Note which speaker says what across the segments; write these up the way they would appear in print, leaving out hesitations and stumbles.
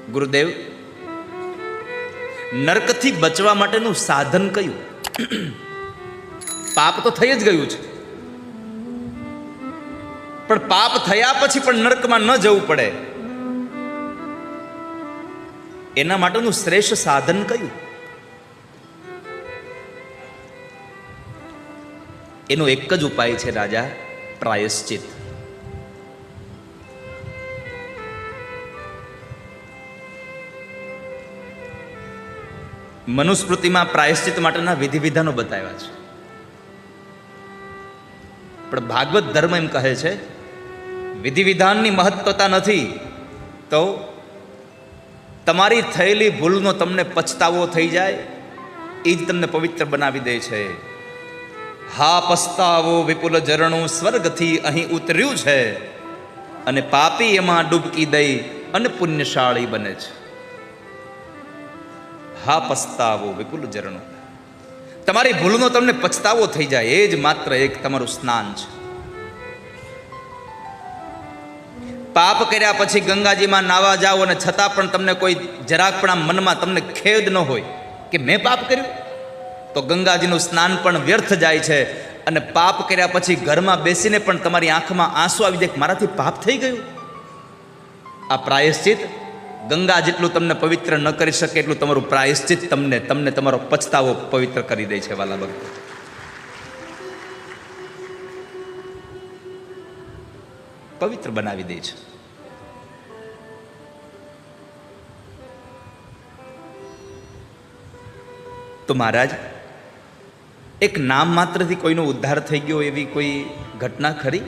Speaker 1: ગુરુદેવ, નરકથી બચવા માટેનું સાધન કયું? પાપ તો થઈ જ ગયું છે, પણ પાપ થયા પછી પણ નરકમાં ન જવું પડે એના માટેનું શ્રેષ્ઠ સાધન કયું? એનો એક જ ઉપાય છે રાજા, પ્રાયશ્ચિત. મનુસ્મૃતિમાં પ્રાયશ્ચિત માટેના વિધિ વિધાનો બતાવ્યા છે, પણ ભાગવત ધર્મ એમ કહે છે વિધિ વિધાનની મહત્વતા નથી, તો તમારી થયેલી ભૂલનો તમને પછતાવો થઈ જાય એ જ તમને પવિત્ર બનાવી દે છે. હા પસ્તાવો વિપુલ ઝરણું સ્વર્ગથી અહીં ઉતર્યું છે, અને પાપી એમાં ડૂબકી દઈ અને પુણ્યશાળી બને છે. હા પસ્તાવો વિપુલ ઝરણું, તમારી ભૂલનો તમને પછતાવો થઈ જાય એ જ માત્ર એક તમારું સ્નાન છે. પાપ કર્યા પછી ગંગાજીમાં નાવા જાઓ અને છતાં પણ તમને કોઈ જરાક પણ આમ મનમાં તમને ખેદ ન હોય કે મેં પાપ કર્યું, તો ગંગાજીનું સ્નાન પણ વ્યર્થ જાય છે. અને પાપ કર્યા પછી ઘરમાં બેસીને પણ તમારી આંખમાં આંસુ આવી જાય, મારાથી પાપ થઈ ગયું. આ પ્રાયશ્ચિત ગંગા જેટલું તમને પવિત્ર ન કરી શકે એટલું તમારું પ્રાયશ્ચિત તમને તમારો પછતાવો પવિત્ર કરી દે છે. વાલા ભક્તો, પવિત્ર બનાવી દે છે. તો મહારાજ, એક નામ માત્રથી કોઈનો ઉદ્ધાર થઈ ગયો એવી કોઈ ઘટના ખરી?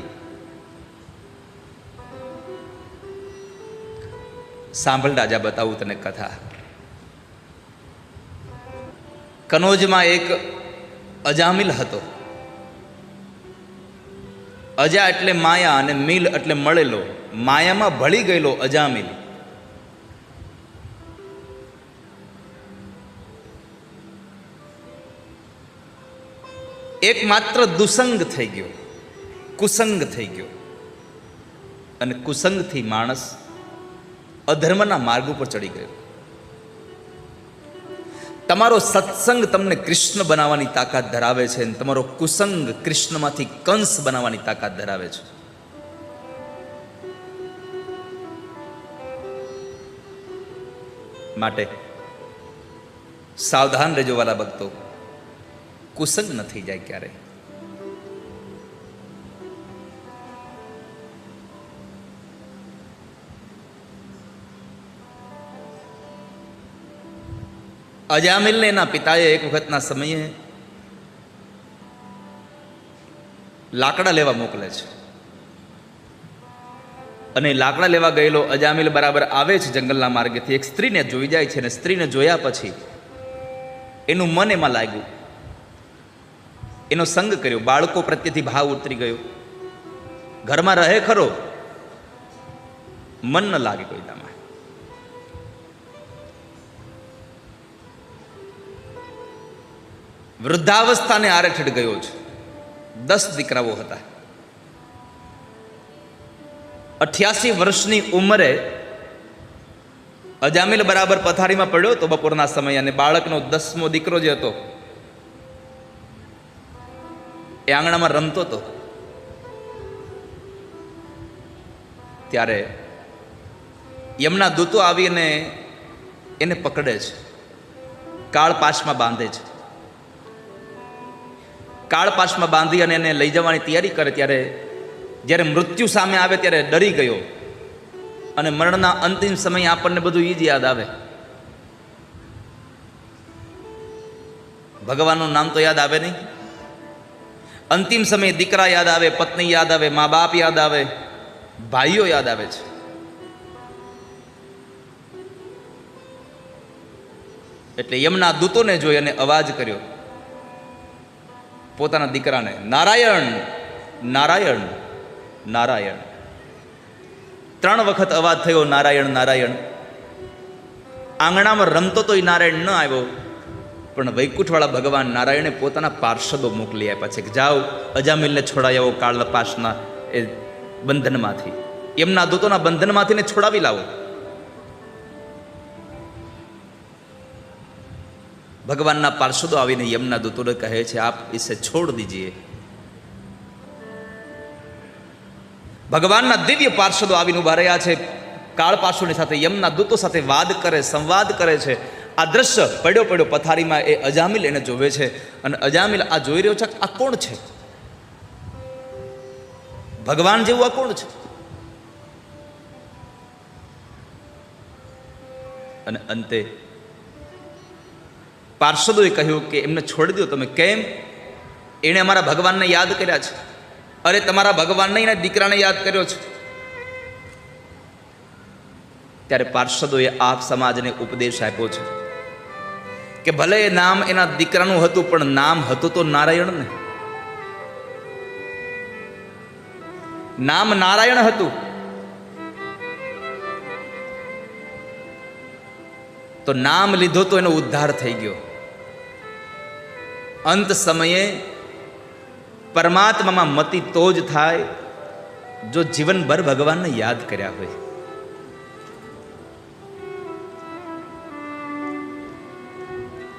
Speaker 1: સાંભળ રાજા, બતાવું તને કથા. કનોજમાં એક અજામિલ હતો. અજા એટલે માયા અને મિલ એટલે મળેલો. માયામાં ભળી ગયેલો અજામિલ એક માત્ર દુસંગ થઈ ગયો, કુસંગ થઈ ગયો. અને કુસંગથી માણસ અધર્મના માર્ગ ઉપર ચડી ગયો. તમારો સત્સંગ તમને કૃષ્ણ બનાવવાની તાકાત ધરાવે છે, અને તમારો કુસંગ કૃષ્ણમાંથી કંસ બનાવવાની તાકાત ધરાવે છે. માટે સાવધાન રહેજો વાલા ભક્તો, કુસંગ ન થઈ જાય ક્યારે. અજામિલને એના પિતાએ એક વખતના સમયે લાકડા લેવા મોકલે છે, અને લાકડા લેવા ગયેલો અજામિલ બરાબર આવે છે જંગલના માર્ગેથી. એક સ્ત્રીને જોઈ જાય છે, અને સ્ત્રીને જોયા પછી એનું મન એમાં લાગ્યું, એનો સંગ કર્યો, બાળકો પ્રત્યેથી ભાવ ઉતરી ગયો. ઘરમાં રહે ખરો, મન ન લાગે કોઈનામાં. વૃદ્ધાવસ્થાને આરે ઠેઠ ગયો છે. 10 દીકરાઓ હતા. 88 વર્ષની ઉંમરે અજામિલ બરાબર પથારીમાં પડ્યો તો બપોરના સમયે, અને બાળકનો 10મો દીકરો જે હતો એ આંગણામાં રમતો હતો. ત્યારે યમના દૂતો આવીને એને પકડે છે, કાળપાશમાં બાંધે છે. કાળપાશમાં બાંધી અને એને લઈ જવાની તૈયારી કરે. ત્યારે જ્યારે મૃત્યુ સામે આવે ત્યારે ડરી ગયો, અને મરણના અંતિમ સમયે આપણને બધું એ જ યાદ આવે. ભગવાનનું નામ તો યાદ આવે નહીં. અંતિમ સમયે દીકરા યાદ આવે, પત્ની યાદ આવે, મા બાપ યાદ આવે, ભાઈઓ યાદ આવે છે. એટલે યમના દૂતોને જોઈ અને અવાજ કર્યો પોતાના દીકરાને, નારાયણ નારાયણ નારાયણ. 3 વખત અવાજ થયો, નારાયણ નારાયણ. આંગણામાં રમતો તો એ નારાયણ ન આવ્યો, પણ વૈકુંઠવાળા ભગવાન નારાયણે પોતાના પાર્ષદો મોકલી આપ્યા છે કે જાઓ અજામિલને છોડાવી આવો કાળપાશના એ બંધનમાંથી, એમના દૂતોના બંધનમાંથી છોડાવી લાવો. ભગવાનના પાર્ષદો આવીને યમના દૂતોને કહે છે, આપ ઇસે છોડ દીજીએ. ભગવાનના દિવ્ય પાર્ષદો આવીને ઉભા રહ્યા છે, કાળપાશોની સાથે યમના દૂતો સાથે વાદ કરે, સંવાદ કરે છે. આ દ્રશ્ય પડ્યો પથારીમાં એ અજામિલ એને જોવે છે, અને અજામિલ આ જોઈ રહ્યો છે, આ કોણ છે? ભગવાન જેવું આ કોણ છે? અને અંતે પાર્ષદોએ કહ્યું કે એમને છોડી દો તમે. કેમ? એણે અમારા ભગવાનને યાદ કર્યા છે. અરે તમારા ભગવાનને એના દીકરાને યાદ કર્યો છે. ત્યારે પાર્ષદોએ આપ સમાજને ઉપદેશ આપ્યો છે કે ભલે એ નામ એના દીકરાનું હતું, પણ નામ હતું તો નારાયણ ને. નામ નારાયણ હતું તો નામ લીધો તો એનો ઉદ્ધાર થઈ ગયો. અંત સમયે પરમાત્મામાં મતિ તો જ થાય જો જીવનભર ભગવાનને યાદ કર્યા હોય.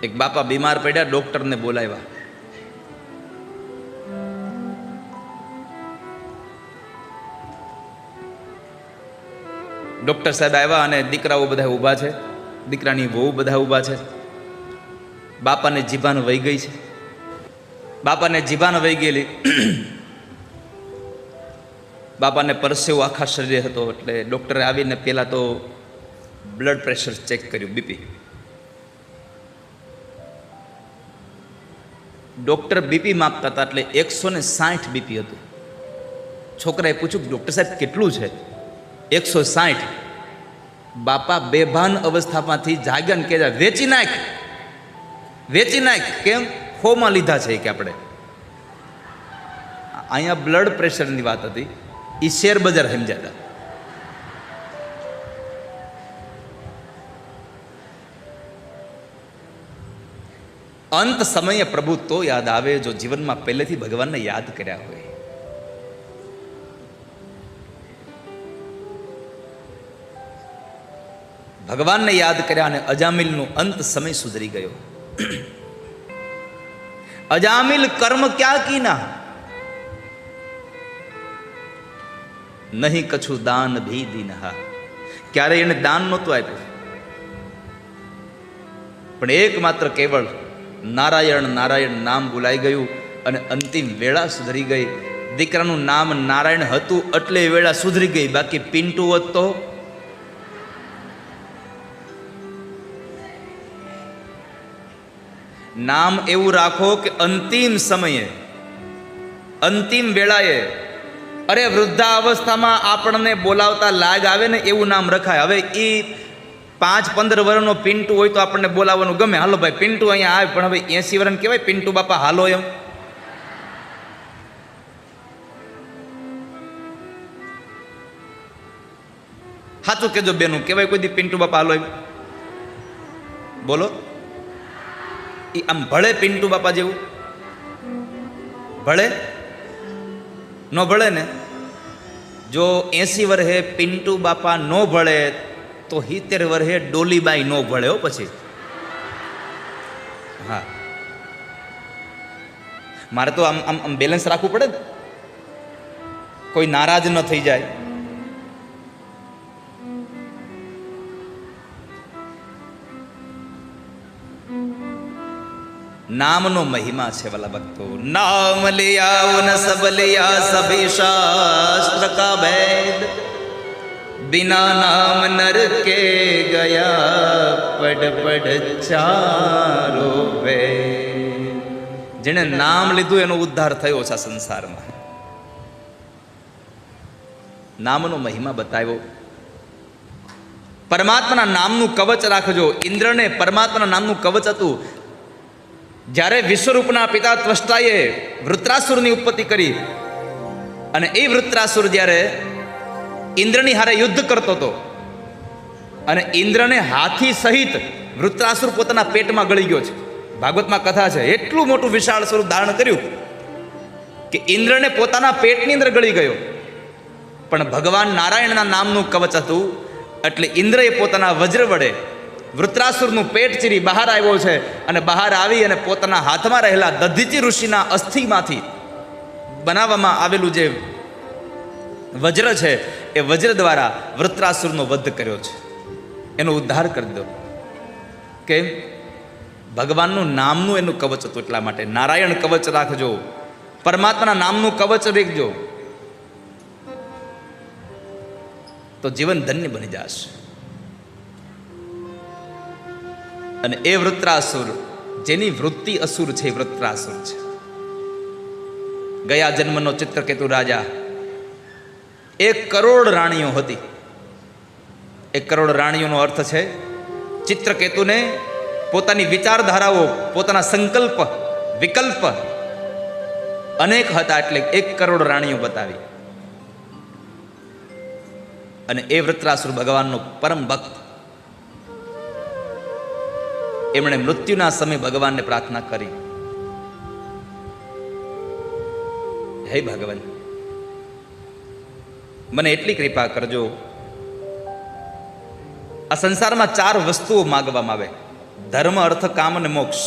Speaker 1: એક બાપા બીમાર પડ્યા, ડોક્ટરને બોલાવ્યા. ડોક્ટર સાહેબ આવ્યા અને દીકરાઓ બધા ઊભા છે, દીકરાની વહુ બધા ઊભા છે. બાપાને જીભાન વહી ગઈ છે. બાપાને જીભાન વહી ગયેલી, બાપાને પરસેવો આખા શરીરે હતો. એટલે ડૉક્ટરે આવીને પહેલાં તો બ્લડ પ્રેશર ચેક કર્યું, બીપી. ડૉક્ટર બીપી માપતા હતા એટલે 160 બીપી હતું. છોકરાએ પૂછ્યું, ડૉક્ટર સાહેબ કેટલું છે? 160. બાપા બેભાન અવસ્થામાંથી જાગ્યા ને કે વેચી નાખ, વેચી નાખ. કેમ? ખોમાં લીધા છે કે આપણે. અહીંયા બ્લડ પ્રેશરની વાત હતી, એ શેર બજાર સમજાતા. અંત સમયે પ્રભુ તો યાદ આવે જો જીવનમાં પહેલેથી ભગવાનને યાદ કર્યા હોય. ભગવાનને યાદ કર્યા અને અજામિલનો અંત સમય સુધરી ગયો. અજામિલ કર્મ ક્યાં કીના, નહીં કછું દાન ભી દીનહા. ક્યારે એને દાન નહોતું આપ્યું, પણ એકમાત્ર કેવળ નારાયણ નારાયણ નામ બોલાઈ ગયું અને અંતિમ વેળા સુધરી ગઈ. દીકરાનું નામ નારાયણ હતું એટલે વેળા સુધરી ગઈ. બાકી પિન્ટુ હોત તો નામ એવું રાખો કે અંતિમ સમયે, અંતિમ વેળાએ, અરે વૃદ્ધાવસ્થામાં આપણને બોલાવતા લાગ આવે ને એવું નામ રખાય. હવે એ 5-15 વર્ષનો પિન્ટુ હોય તો આપણને બોલાવવાનું ગમે, હાલો ભાઈ પિન્ટુ અહીંયા આવે. પણ હવે 80 વર્ષને કહેવાય પિન્ટુ બાપા હાલો એમ? સાચું કેજો બેનું, કહેવાય કોઈ દી પિન્ટુ બાપા હાલો એમ? બોલો. એ આમ ભળે પિન્ટુ બાપા જેવું? ભળે? ન ભળે ને. જો 80 વર્ષે પિન્ટુ બાપા ન ભળે તો 70 વર્ષે ડોલીબાઈ ન ભળે હો પછી. હા, મારે તો આમ આમ બેલેન્સ રાખવું પડે ને, કોઈ નારાજ ન થઈ જાય. નામનો મહિમા છે વાલા ભક્તો. નામ લિયા ન સબ લિયા સભી શાસ્ત્ર કા ભેદ, बिना नाम नर के गया पड पड चारो वेद. જેણે નામ લીધું એનો ઉદ્ધાર થયો છે આ સંસારમાં. નામનો મહિમા બતાવ્યો. પરમાત્માના નામનું કવચ રાખજો. ઇન્દ્રને પરમાત્માના નામનું કવચ હતું. જ્યારે વિશ્વરૂપના પિતા ત્વષ્ટાએ વૃત્રાસુરની ઉત્પત્તિ કરી અને એ વૃત્રાસુર જ્યારે ઇન્દ્રની હારે યુદ્ધ કરતો હતો અને ઇન્દ્રને હાથી સહિત વૃત્રાસુર પોતાના પેટમાં ગળી ગયો છે. ભાગવતમાં કથા છે. એટલું મોટું વિશાળ સ્વરૂપ ધારણ કર્યું કે ઇન્દ્રને પોતાના પેટની અંદર ગળી ગયો. પણ ભગવાન નારાયણના નામનું કવચ હતું એટલે ઇન્દ્રએ પોતાના વજ્ર વડે વૃત્રાસુરનું પેટ ચીરી બહાર આવ્યો છે અને બહાર આવી અને પોતાના હાથમાં રહેલા દધીચી ઋષિના અસ્થિમાંથી બનાવવામાં આવેલું જે વજ્ર છે એ વજ્ર દ્વારા વૃત્રાસુરનો વધ કર્યો છે, એનો ઉદ્ધાર કરી દો. કેમ? ભગવાનનું નામનું એનું કવચ હતું એટલા માટે. નારાયણ કવચ રાખજો, પરમાત્માના નામનું કવચ રાખજો તો જીવન ધન્ય બની જશે. અને એ વૃત્રાસુર જેની વૃત્તિ અસુર છે એ વૃત્રાસુર છે. ગયા જન્મનો ચિત્રકેતુ રાજા, 1 કરોડ રાણીઓ હતી. 1 કરોડ રાણીઓનો અર્થ છે ચિત્રકેતુને પોતાની વિચારધારાઓ, પોતાના સંકલ્પ વિકલ્પ અનેક હતા એટલે 1 કરોડ રાણીઓ બતાવી. અને એ વૃત્રાસુર ભગવાનનો પરમ ભક્ત, એમણે મૃત્યુના સમયે ભગવાનને પ્રાર્થના કરી, હે ભગવાન મને એટલી કૃપા કરજો. આ સંસારમાં 4 વસ્તુઓ માગવામાં આવે: ધર્મ, અર્થ, કામ અને મોક્ષ.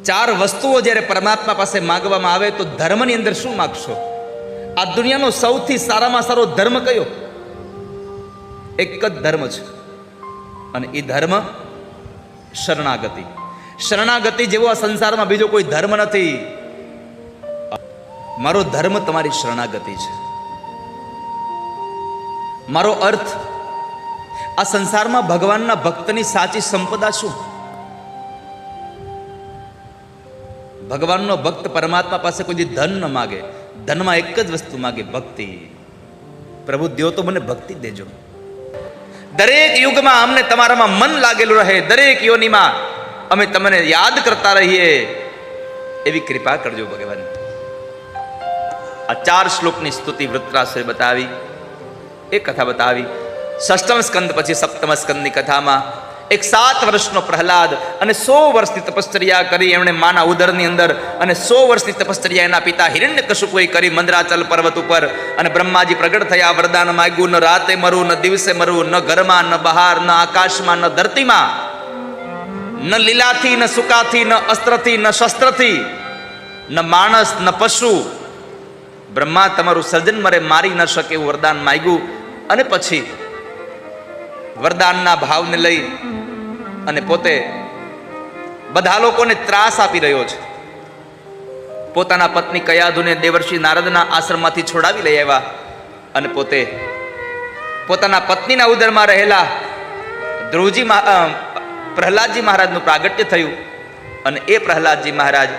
Speaker 1: 4 વસ્તુઓ જ્યારે પરમાત્મા પાસે માગવામાં આવે તો ધર્મની અંદર શું માગશો? આ દુનિયાનો સૌથી સારામાં સારો ધર્મ કયો? એક જ ધર્મ છે અને એ ધર્મ શરણાગતિ. શરણાગતિ જેવો આ સંસારમાં બીજો કોઈ ધર્મ નથી. મારો ધર્મ તમારી શરણાગતિ છે. મારો અર્થ, આ સંસારમાં ભગવાનના ભક્તની સાચી સંપદા શું? ભગવાનનો ભક્ત પરમાત્મા પાસે કોઈ ધન ન માગે, ધનમાં એક જ વસ્તુ માગે, ભક્તિ. પ્રભુ દ્યો તો મને ભક્તિ દેજો. દરેક યુગમાં અમને તમારામાં મન લાગેલું રહે, દરેક યોનિમાં અમે તમને યાદ કરતા રહીએ એવી કૃપા કરજો ભગવાન. આ 4 શ્લોકની સ્તુતિ વૃત્રાસુરે બતાવી, એ કથા બતાવી. 6મ સ્કંદ પછી 7મ સ્કંદની કથામાં એક 7 વર્ષનો પ્રહલાદ અને 100 વર્ષની તપશ્ચર્યા કરી એમણે માના ઉદરની અંદર, અને 100 વર્ષની તપશ્ચર્યા એના પિતા હિરણ્યકશિપુએ કરી મંદરાચલ પર્વત ઉપર. અને બ્રહ્માજી પ્રગટ થયા, વરદાન માગ્યું, ન રાતે મરું, ન દિવસે મરું, ન ઘરમાં, ન બહાર, ન આકાશમાં, ન ધરતીમાં, ન લીલાથી, ન સુકાથી, ન અસ્ત્રથી, ન શસ્ત્રથી, ન માણસ, ન પશુ. બ્રહ્મા તમારું સર્જન મરે મારી ન શકે એવું વરદાન માગ્યું. અને પછી વરદાનના ભાવને લઈ અને પોતે બધા લોકોને ત્રાસ આપી રહ્યો છે. પોતાના પત્ની કયાધુને દેવર્ષિ નારદના આશ્રમમાંથી છોડાવી લઈ આવ્યા અને પોતે પોતાના પત્નીના ઉદરમાં રહેલા પ્રહલાદજી મહારાજનું પ્રાગટ્ય થયું. અને એ પ્રહલાદજી મહારાજ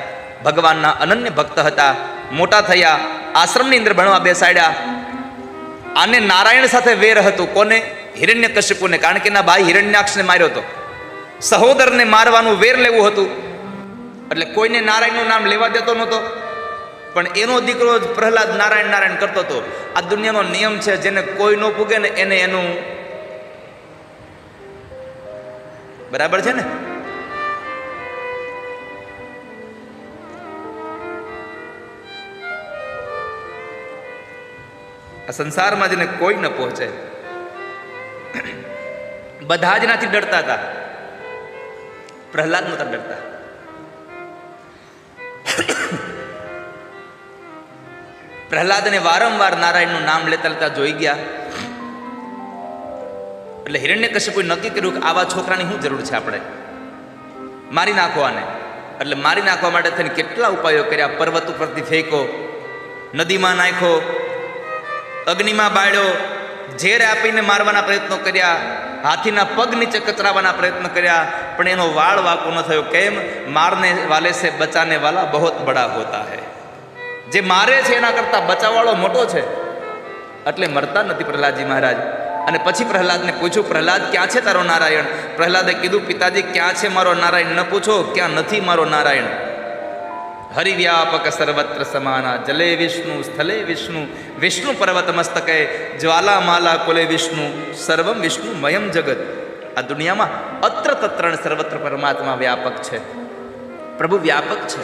Speaker 1: ભગવાનના અનન્ય ભક્ત હતા. મોટા થયા, આશ્રમની અંદર ભણવા બેસાડ્યા. આને નારાયણ સાથે વેર હતું. કોને? હિરણ્યકશિપુને. કારણ કે એના ભાઈ હિરણ્યાક્ષને માર્યો હતો. સહોદરને મારવાનું વેર લેવું હતું એટલે કોઈને નારાયણનું નામ લેવા દેતો નહોતો. પણ એનો દીકરો પ્રહલાદ નારાયણ નારાયણ કરતો હતો. આ દુનિયાનો નિયમ છે, જેને કોઈ ન પૂગે ને એને એનું બરાબર છે ને. આ સંસારમાં જેને કોઈ ન પહોંચે, બધા જ નાથી ડરતા હતા, પ્રહલાદ નહોતા ડરતા. પ્રહલાદને વારંવાર નારાયણનું નામ લેતા લેતા જોઈ ગયા. એટલે હિરણ્યકશિપુએ નક્કી કર્યું કે આવા છોકરાની શું જરૂર છે, આપણે મારી નાખો આને. એટલે મારી નાખવા માટે થઈને કેટલા ઉપાયો કર્યા. પર્વત ઉપરથી ફેંકો, નદીમાં નાખો, અગ્નિમાં બાળ્યો, ઝેર આપીને મારવાના પ્રયત્નો કર્યા, હાથીના પગ નીચે કચરાવાના પ્રયત્ન કર્યા, પણ એનો વાળ વાંકો ન થયો. કેમ? મારને વાલે સે બચાને વાલા બહોત બડા હોતા હૈ. જે મારે છે એના કરતા બચાવવાળો મોટો છે, એટલે મરતા નથી પ્રહલાદજી મહારાજ. અને પછી પ્રહલાદને પૂછ્યું, પ્રહલાદ ક્યાં છે તારો નારાયણ? પ્રહલાદે કીધું, પિતાજી ક્યાં છે મારો નારાયણ? ન પૂછો ક્યાં નથી મારો નારાયણ. હરિવ્યાપક સર્વત્ર સમાના, જલે વિષ્ણુ સ્થલે વિષ્ણુ, વિષ્ણુ પર્વત મસ્તકે, જ્વાલા માલા કુલે વિષ્ણુ, સર્વમ વિષ્ણુ મયમ જગત. આ દુનિયામાં અત્ર તત્ર સર્વત્ર પરમાત્મા વ્યાપક છે, પ્રભુ વ્યાપક છે.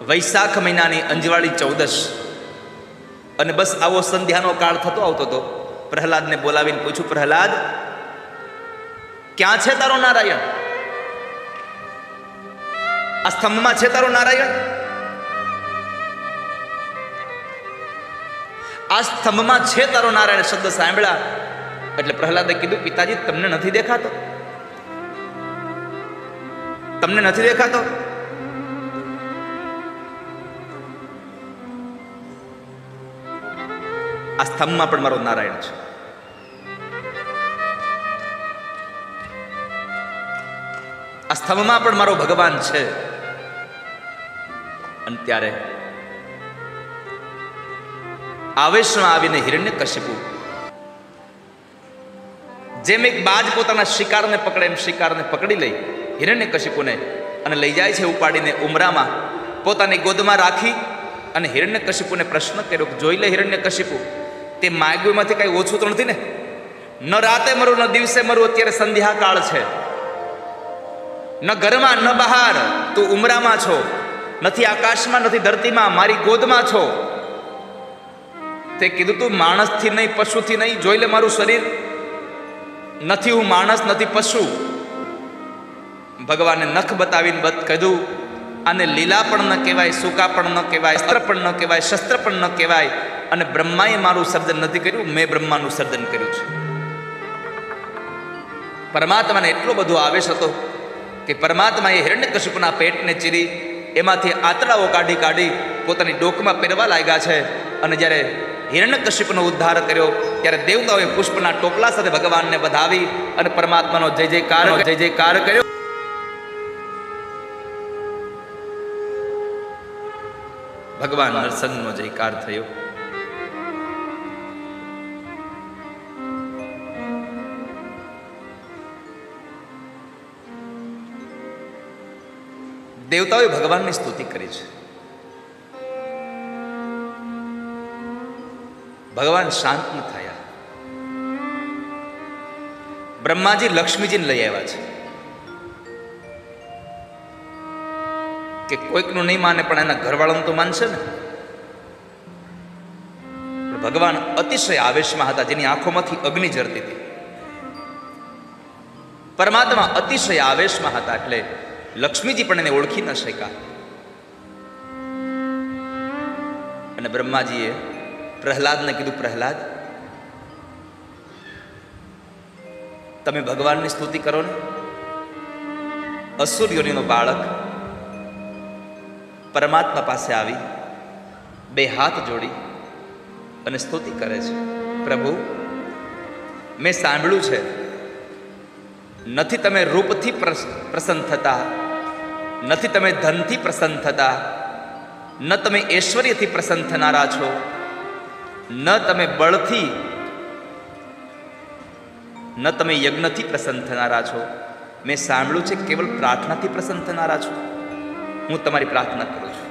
Speaker 1: વૈશાખ મહિનાની અંજવાળી 14, અને બસ આવો સંધ્યાનો કાળ થતો આવતો હતો. પ્રહલાદને બોલાવીને પૂછ્યું, પ્રહલાદ, ક્યાં છે તારો નારાયણ? આ સ્તંભમાં છે તારો નારાયણ? આ સ્તંભમાં છે તારો નારાયણ શબ્દ સાંભળ્યા એટલે પ્રહલાદે કીધું, પિતાજી, તમને નથી દેખાતો? તમને નથી દેખાતો? આ સ્તંભમાં પણ મારો નારાયણ છે. આ સ્તંભમાં પણ મારો ભગવાન છે. અને ત્યારે આવેશમાં આવીને હિરણ્યકશિપુ જેમ એક બાજ પોતાના શિકારને પકડે એમ શિકારને પકડી લઈ હિરણ્યકશિપુને અને લઈ જાય છે ઉપાડીને ઉમરામાં પોતાની ગોદમાં રાખી. અને હિરણ્યકશિપુને પ્રશ્ન કર્યો, જોઈ લે હિરણ્યકશિપુ, તે માગ્યુમાંથી કઈ ઓછું તો નથી ને? ન રાતે મરું ન દિવસે મરું, અત્યારે સંધ્યાકાળ છે. ન ઘરમાં ન બહાર, તું ઉમરામાં છો, નથી આકાશમાં નથી ધરતીમાં, મારી ગોદમાં છો. તે કીધું, તું માણસથી નહીં પશુથી નહીં, જોઈ લે મારું શરીર, નથી હું માણસ નથી પશુ. ભગવાને નખ બતાવીને કીધું, આને લીલા પણ ન કહેવાય, સૂકા પણ ન કહેવાય, અસ્ત્ર પણ ન કહેવાય, શસ્ત્ર પણ ન કહેવાય. અને બ્રહ્માએ મારું સર્જન નથી કર્યું, મેં બ્રહ્માનું સર્જન કર્યું છે. પરમાત્માને એટલો બધો આવેશ હતો કે પરમાત્માએ હિરણ્યકશિપુના પેટને ચીરી એમાંથી આંતરડાઓ કાઢી કાઢી પોતાની ડોકમાં પહેરવા લાગ્યા છે. અને જ્યારે હિરણ્યકશિપુનો ઉદ્ધાર કર્યો ત્યારે દેવતાઓએ પુષ્પના ટોપલા સાથે ભગવાનને વધાવી અને પરમાત્માનો જય જયકાર કર્યો. ભગવાન નરસિંહનો જયકાર થયો. દેવતાઓએ ભગવાનની સ્તુતિ કરી છે. ભગવાન શાંત ન થયા. બ્રહ્માજી લક્ષ્મીજીને લઈ આવ્યા છે કે કોઈકનું નહીં માને પણ એના ઘરવાળાનું તો માનશે ને. ભગવાન અતિશય આવેશમાં હતા, જેની આંખોમાંથી અગ્નિ ઝરતી હતી. પરમાત્મા અતિશય આવેશમાં હતા એટલે લક્ષ્મીજી પણ એને ઓળખી ન શક્યા. અને બ્રહ્માજીએ પ્રહલાદને કીધું, પ્રહલાદ, તમે ભગવાનની સ્તુતિ કરો ને. અસુર યોનિનો બાળક પરમાત્મા પાસે આવી બે હાથ જોડી અને સ્તુતિ કરે છે, પ્રભુ, મેં સાંભળ્યું છે નથી તમે રૂપથી પ્રસન્ન થતા, નથી તમે ધનથી પ્રસન્ન થતા, ન તમે ઐશ્વર્યથી પ્રસન્ન થનારા છો, ન તમે બળથી, ન તમે યજ્ઞથી પ્રસન્ન થનારા છો. મેં સાંભળ્યું છે કેવલ પ્રાર્થનાથી પ્રસન્ન થનારા છો. હું તમારી પ્રાર્થના કરું છું.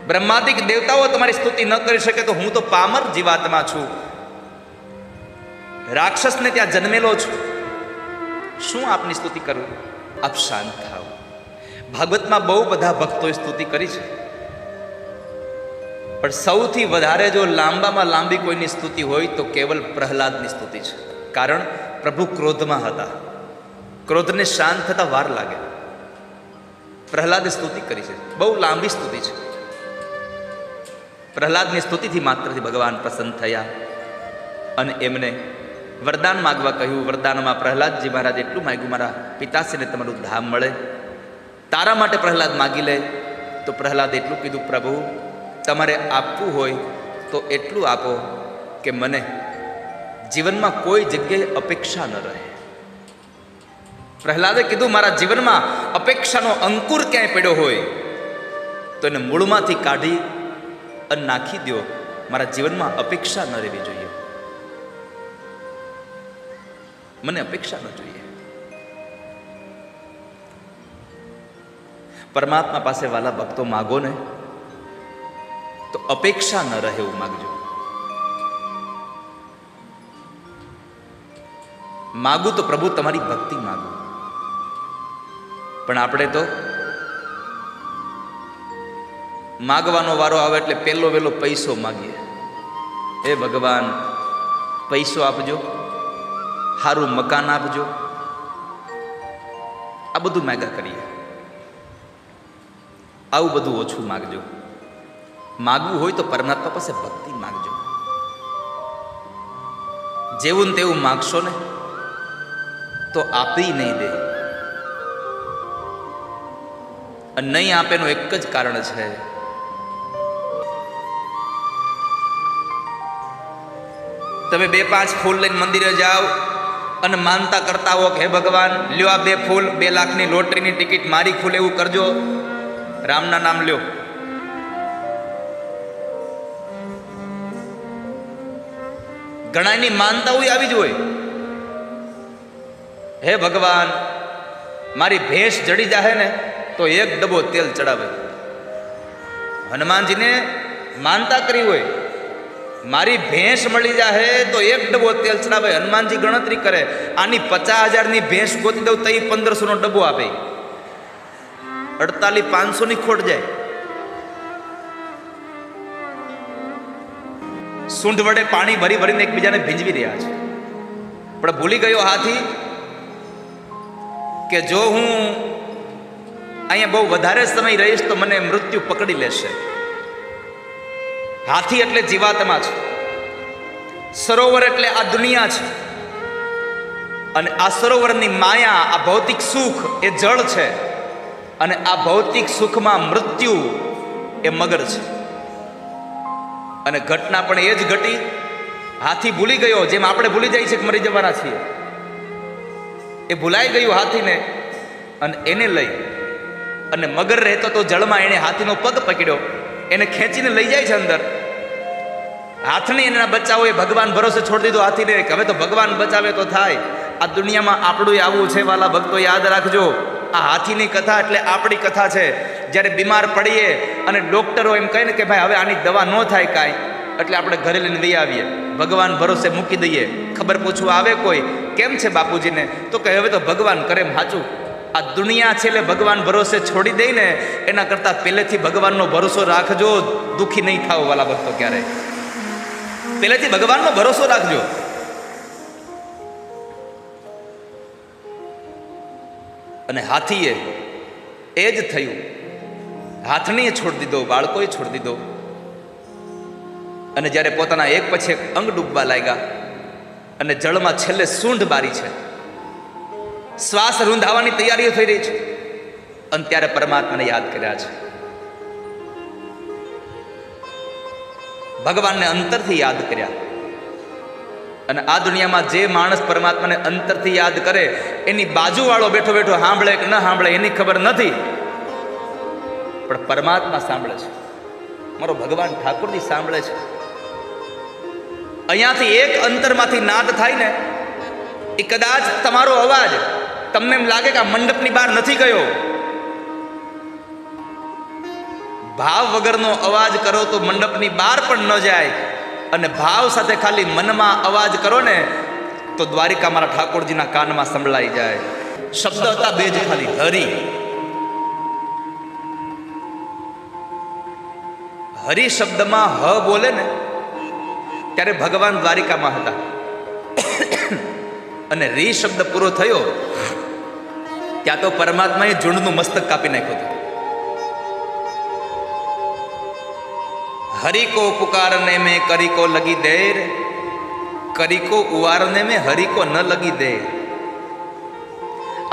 Speaker 1: બ્રહ્માદિક દેવતાઓ તમારી સ્તુતિ ન કરી શકે તો હું તો પામર જીવાત્મા છું, રાક્ષસને ત્યાં જન્મેલો છું, શું આપની સ્તુતિ કરું? આપ શાંત થાઓ. ભાગવતમાં બહુ બધા ભક્તોએ સ્તુતિ કરી છે, પણ સૌથી વધારે જો લાંબામાં લાંબી કોઈની સ્તુતિ હોય તો કેવલ પ્રહલાદની સ્તુતિ છે. કારણ પ્રભુ ક્રોધમાં હતા, ક્રોધને શાંત થતા વાર લાગે. પ્રહલાદે સ્તુતિ કરી છે, બહુ લાંબી સ્તુતિ છે. પ્રહલાદની સ્તુતિથી માત્રથી ભગવાન પ્રસન્ન થયા અને એમને વરદાન માગવા કહ્યું. વરદાનમાં પ્રહલાદજી મહારાજ એટલું માગ્યું, મારા પિતાશ્રીને તમારું ધામ મળે, તારા માટે પ્રહલાદ માગી લે. તો પ્રહલાદ એટલું કીધું, પ્રભુ, તમારે આપવું હોય તો એટલું આપો કે મને જીવનમાં કોઈ જગ્યાએ અપેક્ષા ન રહે. પ્રહલાદે કીધું, મારા જીવનમાં અપેક્ષાનો અંકુર ક્યાંય પડ્યો હોય તો એને મૂળમાંથી કાઢી અને નાખી દો. મારા જીવનમાં અપેક્ષા ન રહેવી જોઈએ, મને અપેક્ષા ન જોઈએ. પરમાત્મા પાસે વાલા ભક્તો માગો ને તો અપેક્ષા ન રહે એવું માગજો. માગું તો પ્રભુ તમારી ભક્તિ માગું, પણ આપણે તો માગવાનો વારો આવે એટલે પહેલો વહેલો પૈસો માગીએ. હે ભગવાન, પૈસો આપજો, સારું મકાન આપજો, આ બધું માગ્યા કરીએ. આવું બધું ઓછું માગજો. માગવું હોય તો પરમાત્મા પાસે ભક્તિ માગજો. જેવું ને તેવું માગશો ને તો આપી નહીં દે. અને નહીં આપેનું એક જ કારણ છે, તમે 2-5 ફૂલ લઈને મંદિરે જાઓ અને માનતા કરતા હો કે હે ભગવાન, લ્યો આ 2 ફૂલ, 2 લાખની લોટરીની ટિકિટ મારી ખુલે એવું કરજો. રામના નામ લ્યો. ઘણાની માનતા હોય આવી જ હોય. હે ભગવાન, મારી ભેંસ જડી જાહે ને તો 1 ડબ્બો તેલ ચડાવે. હનુમાનજીને માનતા કરી હોય, મારી ભેંસ મળી જાહે તો 1 ડબ્બો તેલ ચડાવે. હનુમાનજી ગણતરી કરે, આની 50,000ની ભેંસ ગોતી દઉં તો 1500નો ડબ્બો આપે. 48,500ની ખોટ જાય. સૂંઢ વડે પાણી ભરી ભરીને એકબીજાને ભીંજવી રહ્યા છે. પણ ભૂલી ગયો હાથી કે જો હું અહીંયા બહુ વધારે સમય રહીશ તો મને મૃત્યુ પકડી લેશે. હાથી એટલે જીવાત્મા છે, સરોવર એટલે આ દુનિયા છે, અને આ સરોવરની માયા, આ ભૌતિક સુખ એ જળ છે, અને આ ભૌતિક સુખમાં મૃત્યુ એ મગર છે. અને ઘટના પણ એ જ ઘટી. હાથી ભૂલી ગયો, જેમ આપણે ભૂલી જાય છે કે મરી જવાના છીએ, એ ભૂલાઈ ગયું હાથીને. અને એને લઈ અને મગર રહેતો તો જળમાં, એને હાથીનો પગ પકડ્યો, એને ખેંચીને લઈ જાય છે અંદર. હાથને એના બચાવો એ ભગવાન ભરોસે છોડી દીધો હાથીને કે હવે તો ભગવાન બચાવે તો થાય. આ દુનિયામાં આપણું આવું છે વાલા ભક્તો, યાદ રાખજો. આ હાથીની કથા એટલે આપણી કથા છે. જ્યારે બીમાર પડીએ અને ડોક્ટરો એમ કહે ને કે ભાઈ હવે આની દવા ન થાય કાંઈ, એટલે આપણે ઘરે લઈને લઈ આવીએ, ભગવાન ભરોસે મૂકી દઈએ. ખબર પૂછવા આવે કોઈ, કેમ છે બાપુજીને, તો કહે હવે તો ભગવાન કરે એમ સાચું. આ દુનિયા છે એટલે ભગવાન ભરોસે છોડી દઈને એના કરતાં પહેલેથી ભગવાનનો ભરોસો રાખજો. દુઃખી નહીં થાવ વાલા ભક્તો, ક્યારે પહેલેથી ભગવાનનો ભરોસો રાખજો. અને હાથીએ એ જ થયું. હાથણીએ છોડી દીધો, બાળકોએ છોડી દીધો. અને જ્યારે પોતાના એક પછી એક અંગ ડૂબવા લાગ્યા અને જળમાં છેલ્લે સૂંઢ બારી છે, શ્વાસ રૂંધાવાની તૈયારીઓ થઈ રહી છે, અને ત્યારે પરમાત્માને યાદ કર્યા છે. ભગવાનને અંતરથી યાદ કર્યા. અને આ દુનિયામાં જે માણસ પરમાત્માને અંતરથી યાદ કરે એની બાજુવાળો બેઠો બેઠો સાંભળે કે ન સાંભળે એની ખબર નથી, પણ પરમાત્મા સાંભળે છે. મારો ભગવાન ઠાકોરજી સાંભળે છે. અહીંયાથી એક અંતરમાંથી નાદ થાય ને, એ કદાચ તમારો અવાજ તમને એમ લાગે કે આ મંડપની બહાર નથી ગયો. ભાવ વગરનો અવાજ કરો તો મંડપની બહાર પણ ન જાય, અને ભાવ સાથે ખાલી મનમાં અવાજ કરો ને તો દ્વારિકા મારા ઠાકોરજીના કાનમાં સંભળાઈ જાય. શબ્દ હતા 2 જ ખાલી, હરિ. હરિ શબ્દમાં હ બોલે ને ત્યારે ભગવાન દ્વારિકામાં હતા, અને રી શબ્દ પૂરો થયો ત્યાં તો પરમાત્માએ ઝુંડનું મસ્તક કાપી નાખ્યું હતું. हरि को पुकारने में करी को लगी देर, करी को उवारने में हरि को न लगी देर.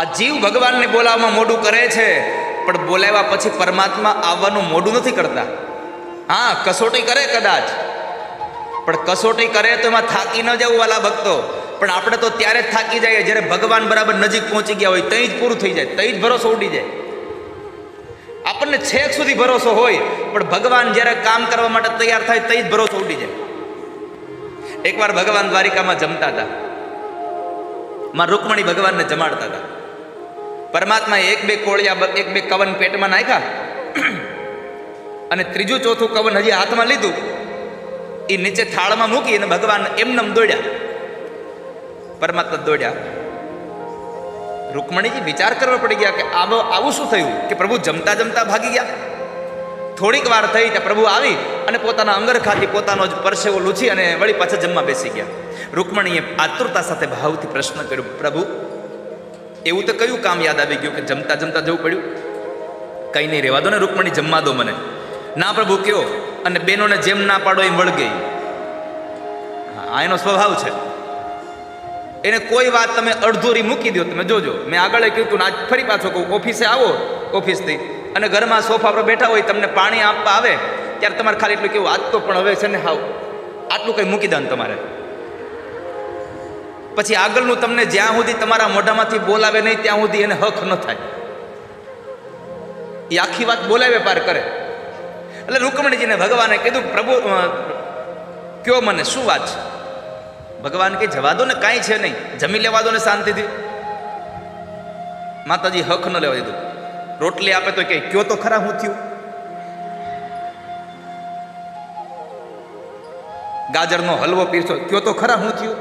Speaker 1: આ જીવ ભગવાનને બોલાવવામાં મોડું કરે છે, પણ બોલાવ્યા પછી પરમાત્મા આવવાનું મોડું નથી કરતા. હા, કસોટી કરે કદાચ, પણ કસોટી કરે તો એમાં થાકી ન જવું વાલા ભક્તો. પણ આપણે તો ત્યારે જ થાકી જઈએ જ્યારે ભગવાન બરાબર નજીક પહોંચી ગયા હોય, ત્યાં જ પૂરું થઈ જાય, ત્યાં જ ભરોસો ઉડી જાય. આપણને છેક સુધી ભરોસો હોય, પણ ભગવાન જ્યારે કામ કરવા માટે તૈયાર થાય તઈ જ ભરોસો ઉડી જાય. એકવાર ભગવાન દ્વારિકામાં જમતા હતા, માં રૂકમણી ભગવાનને જમાડતા હતા. પરમાત્માએ 1-2 કોળિયા 1-2 કવન પેટમાં નાખ્યા, અને 3-4 કવન હજી હાથમાં લીધું, એ નીચે થાળમાં મૂકી અને ભગવાન એમનેમ દોડ્યા. પરમાત્મા દોડ્યા. રૂકમણીજી વિચાર કરવા પડી ગયા કે આવું શું થયું કે પ્રભુ જમતા જમતા ભાગી ગયા. થોડીક વાર થઈ ત્યાં પ્રભુ આવી અને પોતાના અંગરખાથી પોતાનો જ પરસેવો લૂછી અને વળી પાછા જમવા બેસી ગયા. રૂકમણીએ આતુરતા સાથે ભાવથી પ્રશ્ન કર્યો, પ્રભુ એવું તો કયું કામ યાદ આવી ગયું કે જમતા જમતા જવું પડ્યું? કંઈ નહીં, રહેવા દો ને રૂકમણી, જમવા દો મને. ના પ્રભુ કયો, અને બેનોને જેમ ના પાડો એમ વળગી. હા, એનો સ્વભાવ છે. એને કોઈ વાત તમે અડધોરી મૂકી દો. તમે જોજો, મેં આગળ કહ્યું હતું, આજ ફરી પાછો કહું, ઓફિસે આવો ઓફિસથી અને ઘરમાં સોફા પર બેઠા હોય, તમને પાણી આપવા આવે ત્યારે તમારે ખાલી એટલું કેવું, આજ તો પણ હવે છે ને હાવ આટલું કંઈ મૂકી દે તમારે. પછી આગળનું તમને જ્યાં સુધી તમારા મોઢામાંથી બોલાવે નહીં ત્યાં સુધી એને હક ન થાય. એ આખી વાત બોલાવે પાર કરે. એટલે રૂકમણીજીને ભગવાને કીધું, પ્રભુ કયો મને શું વાત છે? ભગવાન કે જવા દો ને, કાંઈ છે નહીં, જમી લેવા દો ને શાંતિથી. માતાજી હક ન લેવા દીધું. રોટલી આપે તો કે કયો તો ખરા હું થયું? ગાજરનો હલવો પીરસો, કયો તો ખરા હું થયું?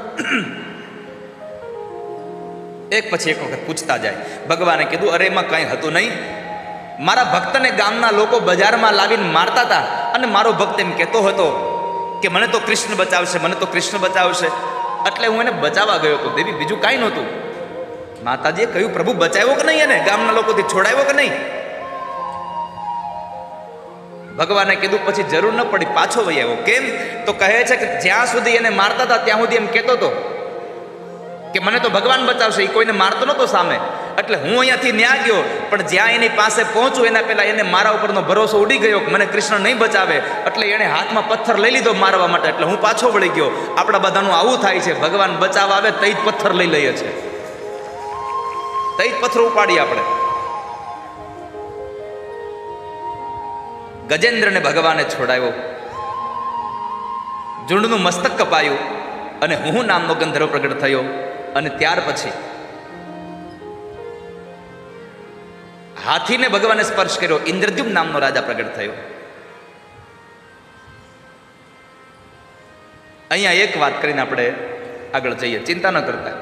Speaker 1: એક પછી એક વખત પૂછતા જાય. ભગવાને કીધું, અરે એમાં કંઈ હતું નહીં. મારા ભક્તને ગામના લોકો બજારમાં લાવીને મારતા હતા અને મારો ભક્ત એમ કહેતો હતો કે મને તો કૃષ્ણ બચાવશે, મને તો કૃષ્ણ બચાવશે. એટલે હું એને બચાવવા ગયો હતો દેવી, બીજું કાંઈ નહોતું. માતાજીએ કહ્યું, પ્રભુ બચાવ્યો કે નહીં? એને ગામના લોકોથી છોડાવ્યો કે નહીં? ભગવાને કીધું, પછી જરૂર ન પડી, પાછો વહી આવ્યો. કેમ? તો કહે છે કે જ્યાં સુધી એને મારતા હતા ત્યાં સુધી એમ કહેતો હતો કે મને તો ભગવાન બચાવશે. એ કોઈને મારતો નહોતો સામે. એટલે હું અહીંયાથી ન્યા ગયો, પણ જ્યાં એની પાસે પહોંચું એના પહેલા એને મારા ઉપરનો ભરોસો ઉડી ગયો કે મને કૃષ્ણ નહીં બચાવે. એટલે એણે હાથમાં પથ્થર લઈ લીધો મારવા માટે. એટલે હું પાછો વળી ગયો. આપણા બધાનું આવું થાય છે, ભગવાન બચાવવા આવે તઈ જ પથ્થર લઈ લઈએ છે, તઈ જ પથ્થર ઉપાડીએ આપણે. ગજેન્દ્રને ભગવાને છોડાવ્યો, ઝુંડનું મસ્તક કપાયું અને હું નામનો ગંધર્વ પ્રગટ થયો. અને ત્યાર પછી હાથીને ભગવાને સ્પર્શ કર્યો, ઇન્દ્રદ્યુમ્ન નામનો રાજા પ્રગટ થયો. અહીંયા એક વાત કરીને આપણે આગળ જઈએ, ચિંતા ન કરતા.